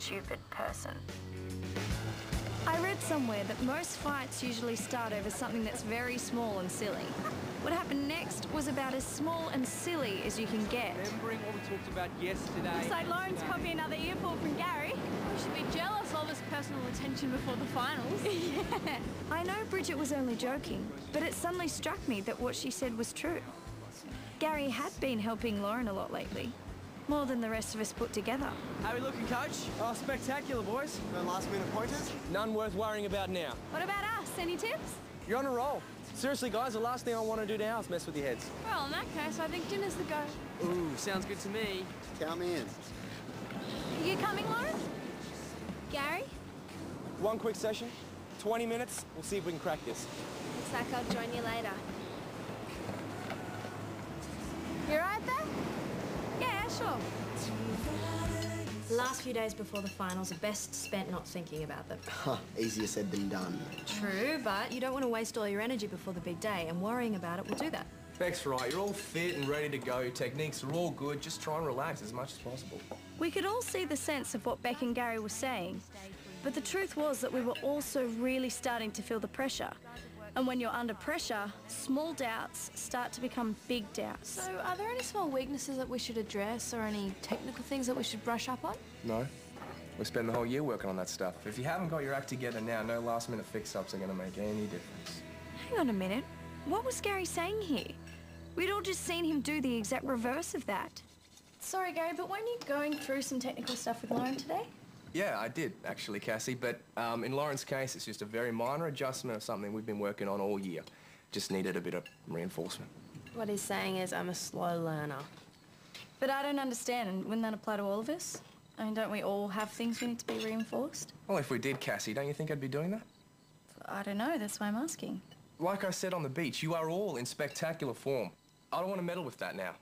stupid person. I read somewhere that most fights usually start over something that's very small and silly. What happened next was about as small and silly as you can get. Remembering what we talked about yesterday. Looks like Lauren's copying another earful from Gary. We should be jealous of his personal attention before the finals. Yeah. I know Bridget was only joking, but it suddenly struck me that what she said was true. Gary had been helping Lauren a lot lately. More than the rest of us put together. How are we looking, Coach? Oh, spectacular, boys. No last-minute pointers? None worth worrying about now. What about us? Any tips? You're on a roll. Seriously, guys, the last thing I want to do now is mess with your heads. Well, in that case, I think dinner's the go. Ooh, sounds good to me. Count me in. Are you coming, Lauren? Gary? One quick session, 20 minutes. We'll see if we can crack this. Looks like I'll join you later. You right there? Yeah, sure. The last few days before the finals are best spent not thinking about them. Huh, easier said than done. True, but you don't want to waste all your energy before the big day, and worrying about it will do that. Beck's right. You're all fit and ready to go. Your techniques are all good. Just try and relax as much as possible. We could all see the sense of what Beck and Gary were saying, but the truth was that we were also really starting to feel the pressure. And when you're under pressure, small doubts start to become big doubts. So, are there any small weaknesses that we should address or any technical things that we should brush up on? No. We spend the whole year working on that stuff. If you haven't got your act together now, no last-minute fix-ups are going to make any difference. Hang on a minute. What was Gary saying here? We'd all just seen him do the exact reverse of that. Sorry, Gary, but weren't you going through some technical stuff with Lauren today? Yeah, I did, actually, Cassie. But in Lauren's case, it's just a very minor adjustment of something we've been working on all year. Just needed a bit of reinforcement. What he's saying is I'm a slow learner. But I don't understand, and wouldn't that apply to all of us? I mean, don't we all have things we need to be reinforced? Well, if we did, Cassie, don't you think I'd be doing that? I don't know, that's why I'm asking. Like I said on the beach, you are all in spectacular form. I don't want to meddle with that now.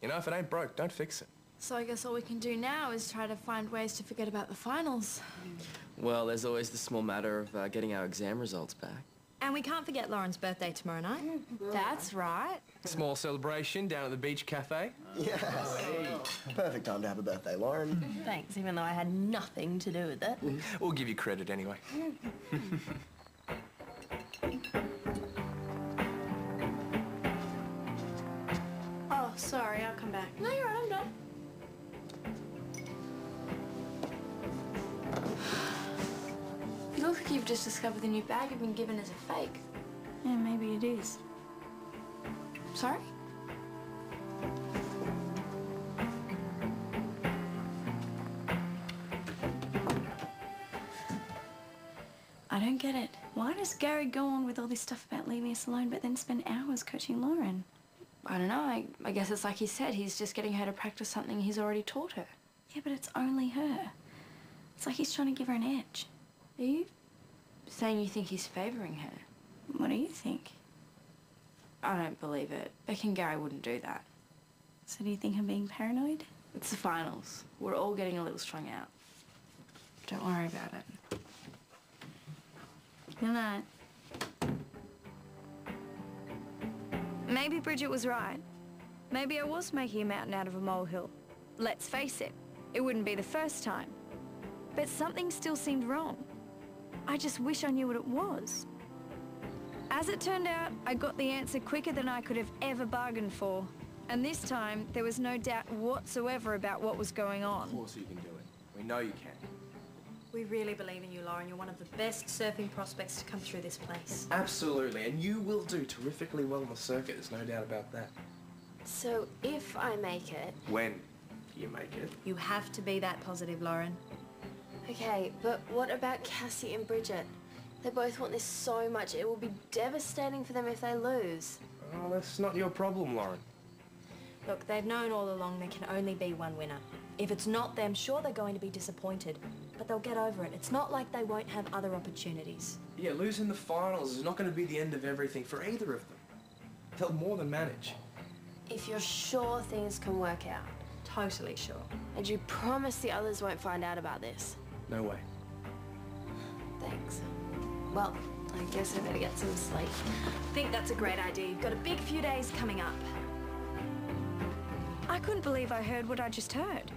You know, if it ain't broke, don't fix it. So I guess all we can do now is try to find ways to forget about the finals. Well, there's always the small matter of getting our exam results back. And we can't forget Lauren's birthday tomorrow night. That's right. Small celebration down at the beach cafe. Yes. Perfect time to have a birthday, Lauren. Thanks, even though I had nothing to do with it. We'll give you credit anyway. Oh, sorry, I'll come back. No, you're right, I'm done. You look like you've just discovered the new bag you've been given as a fake. Yeah, maybe it is. Sorry? I don't get it. Why does Gary go on with all this stuff about leaving us alone but then spend hours coaching Lauren? I don't know. I guess it's like he said, he's just getting her to practice something he's already taught her. Yeah, but it's only her. It's like he's trying to give her an edge. Are you saying you think he's favouring her? What do you think? I don't believe it. Beck and Gary wouldn't do that. So do you think I'm being paranoid? It's the finals. We're all getting a little strung out. Don't worry about it. Good night. Maybe Bridget was right. Maybe I was making a mountain out of a molehill. Let's face it, it wouldn't be the first time. But something still seemed wrong. I just wish I knew what it was. As it turned out, I got the answer quicker than I could have ever bargained for. And this time, there was no doubt whatsoever about what was going on. Of course you can do it. We know you can. We really believe in you, Lauren. You're one of the best surfing prospects to come through this place. Absolutely, and you will do terrifically well on the circuit, there's no doubt about that. So if I make it... When you make it. You have to be that positive, Lauren. Okay, but what about Cassie and Bridget? They both want this so much. It will be devastating for them if they lose. Oh, that's not your problem, Lauren. Look, they've known all along there can only be one winner. If it's not them, sure they're going to be disappointed, but they'll get over it. It's not like they won't have other opportunities. Yeah, losing the finals is not going to be the end of everything for either of them. They'll more than manage. If you're sure things can work out. Totally sure. And you promise the others won't find out about this. No way. Thanks. Well, I guess I better get some sleep. I think that's a great idea. You've got a big few days coming up. I couldn't believe I heard what I just heard.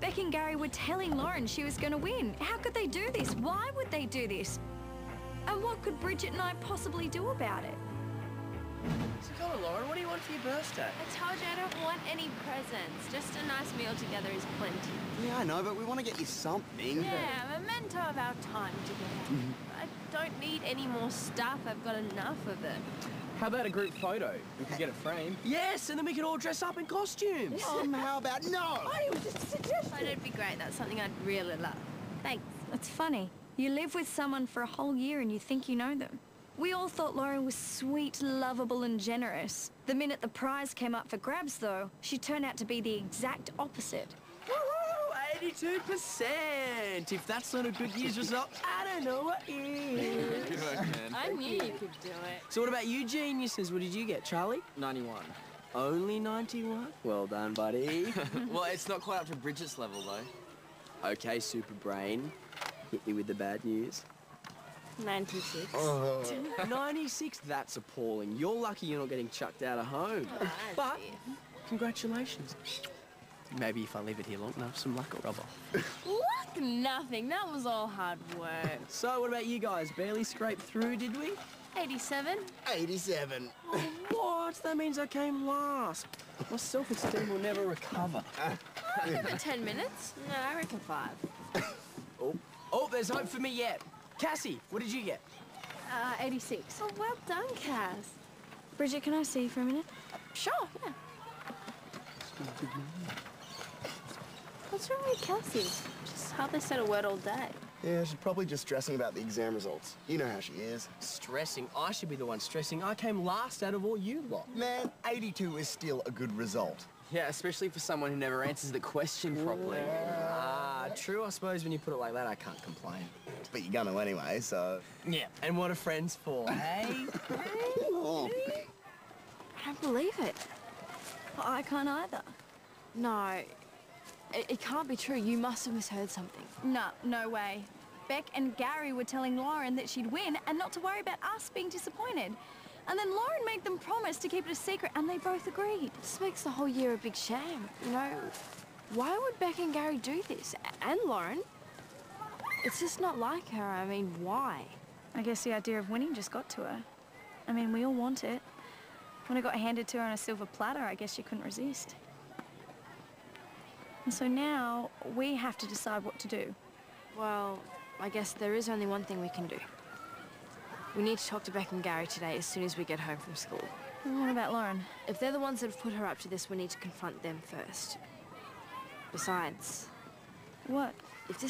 Beck and Gary were telling Lauren she was going to win. How could they do this? Why would they do this? And what could Bridget and I possibly do about it? So come on, Lauren, what do you want for your birthday? I told you I don't want any presents. Just a nice meal together is plenty. Yeah, I know, but we want to get you something. Yeah, a memento of our time together. I don't need any more stuff. I've got enough of it. How about a group photo? We could get it framed. Yes, and then we can all dress up in costumes. How about no? Oh, it'd be great. That's something I'd really love. Thanks. It's funny. You live with someone for a whole year and you think you know them. We all thought Lauren was sweet, lovable and generous. The minute the prize came up for grabs, though, she turned out to be the exact opposite. Woohoo! 82%! If that's not a good year's result, I don't know what is. Good work, man. I knew you could do it. So what about you geniuses? What did you get, Charlie? 91. Only 91? Well done, buddy. Well, it's not quite up to Bridget's level, though. Okay, super brain. Hit me with the bad news. 96. 96? That's appalling. You're lucky you're not getting chucked out of home. But, congratulations. Maybe if I leave it here long enough, some luck will rub off. Luck nothing. That was all hard work. So, what about you guys? Barely scraped through, did we? 87. 87. What? That means I came last. My self-esteem will never recover. Give it 10 minutes. No, I reckon 5. Oh, there's hope for me yet. Cassie, what did you get? 86. Oh, well done, Cass. Bridget, can I see you for a minute? Sure, yeah. What's wrong with Cassie? Just hardly said a word all day. Yeah, she's probably just stressing about the exam results. You know how she is. Stressing? I should be the one stressing. I came last out of all you lot. Man, 82 is still a good result. Yeah, especially for someone who never answers the question properly. Ah, true. I suppose when you put it like that, I can't complain. But you're gonna anyway, so... Yeah, and what are friends for, hey? Oh. I don't believe it. I can't either. No, it can't be true. You must have misheard something. No, no way. Beck and Gary were telling Lauren that she'd win and not to worry about us being disappointed. And then Lauren made them promise to keep it a secret and they both agreed. This makes the whole year a big shame. You know, why would Beck and Gary do this? And Lauren? It's just not like her. I mean, why? I guess the idea of winning just got to her. I mean, we all want it. When it got handed to her on a silver platter, I guess she couldn't resist. And so now, we have to decide what to do. Well, I guess there is only one thing we can do. We need to talk to Beck and Gary today as soon as we get home from school. And what about Lauren? If they're the ones that have put her up to this, we need to confront them first. Besides... What? If this